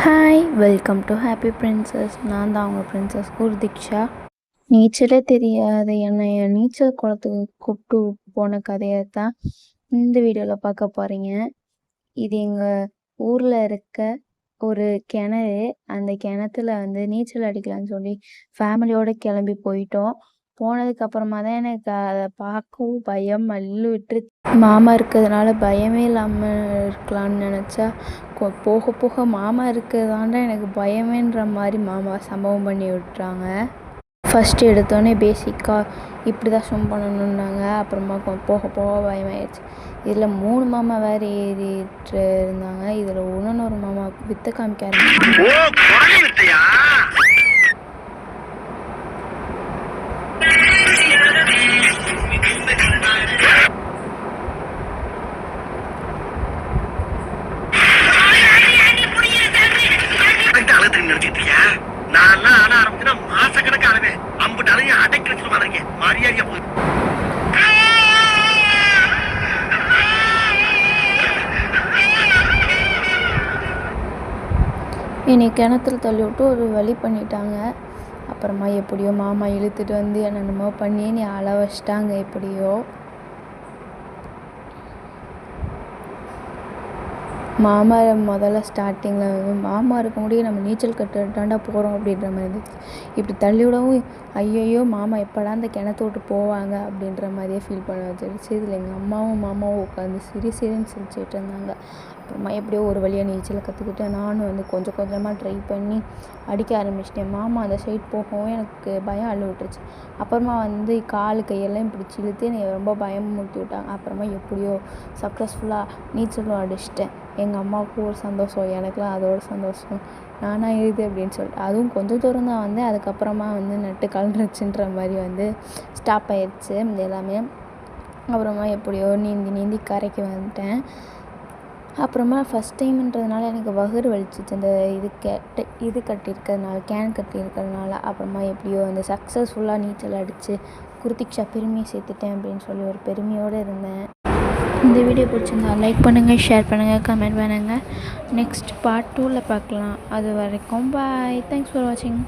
Hi, welcome to happy princess. நான் தான் அவங்க பிரின்சஸ் குருதிக்ஷா. நீச்சலே தெரியாத என்னைய நீச்சல் குளத்துக்கு கூப்பிட்டு போன கதையை தான் இந்த வீடியோவில் பார்க்க போகிறீங்க. இது எங்கள் ஊரில் இருக்க ஒரு கிணறு. அந்த கிணத்துல நீச்சல் அடிக்கலான்னு சொல்லி ஃபேமிலியோடு கிளம்பி போயிட்டோம். போனதுக்கப்புறமா தான் எனக்கு அதை பார்க்கவும் பயம் மல்லு விட்டுருச்சு. மாமா இருக்கிறதுனால பயமே இல்லாமல் இருக்கலான்னு நினச்சா போக போக மாமா இருக்கிறதாண்டா எனக்கு பயமேன்ற மாதிரி மாமா சம்பவம் பண்ணி விட்டுறாங்க. ஃபஸ்ட்டு எடுத்தோடனே பேசிக்காக இப்படி தான் ஸ்விம் பண்ணணுன்னாங்க. அப்புறமா போக போக பயமாயிடுச்சு. இதில் 3 மாமா வேறு ஏறிட்டு இருந்தாங்க. இதில் இன்னொரு மாமா வித்த காமிக்காரு. என்னை கிணத்துல தள்ளி விட்டு ஒரு வழி பண்ணிட்டாங்க. அப்புறமா எப்படியோ மாமா இழுத்துட்டு என்னென்னமோ பண்ணி என்னை அழ வச்சிட்டாங்க. எப்படியோ மாமா முதல்ல ஸ்டார்டிங்கில் மாமா இருக்க முடியும் நம்ம நீச்சல் கற்றுட்டாண்டா போகிறோம் அப்படின்ற மாதிரி இருந்துச்சு. இப்படி தள்ளி விடவும் ஐயையோ மாமா எப்படா அந்த கிணத்து விட்டு போவாங்க அப்படின்ற மாதிரியே ஃபீல் பண்ண வச்சிருச்சு. இதில் எங்கள் அம்மாவும் மாமாவும் உட்காந்து சிரின்னு சிரிச்சுட்டு இருந்தாங்க. அப்புறமா எப்படியோ ஒரு வழியாக நீச்சலை கற்றுக்கிட்டு நானும் கொஞ்சம் கொஞ்சமாக ட்ரை பண்ணி அடிக்க ஆரம்பிச்சிட்டேன். மாமா அந்த சைட் போகவும் எனக்கு பயம் அள்ளு விட்டுருச்சு. அப்புறமா கால் கையெல்லாம் பிடிச்சி இழுத்து என்னை ரொம்ப பயமுறுத்தி விட்டாங்க. அப்புறமா எப்படியோ சக்ஸஸ்ஃபுல்லாக நீச்சலும் அடிச்சிட்டேன். எங்கள் அம்மாவுக்கும் ஒரு சந்தோஷம், எனக்குலாம் அதோட சந்தோஷம். நானா இது அப்படின்னு சொல்லிட்டு அதுவும் கொஞ்சம் தூரம் தான் அதுக்கப்புறமா நட்டு கலண்டுருச்சுன்ற மாதிரி ஸ்டாப் ஆயிடுச்சு எல்லாமே. அப்புறமா எப்படியோ நீந்தி கரைக்கு வந்துட்டேன். அப்புறமா ஃபஸ்ட் டைம்ன்றதுனால எனக்கு வகுறு வலிச்சிச்சு. அந்த இது கட்டியிருக்கிறதுனால கேன் கட்டியிருக்கிறதுனால. அப்புறமா எப்படியோ சக்ஸஸ்ஃபுல்லாக நீச்சல் அடித்து குருதிக்ஷா பெருமையை சேர்த்துட்டேன் அப்படின்னு சொல்லி ஒரு பெருமையோடு இருந்தேன். இந்த வீடியோ பிடிச்சிருந்தா லைக் பண்ணுங்கள், ஷேர் பண்ணுங்கள், கமெண்ட் பண்ணுங்கள். நெக்ஸ்ட் பார்ட் 2ல் பார்க்கலாம். அது வரைக்கும் பாய். தேங்க்ஸ் ஃபார் வாட்சிங்.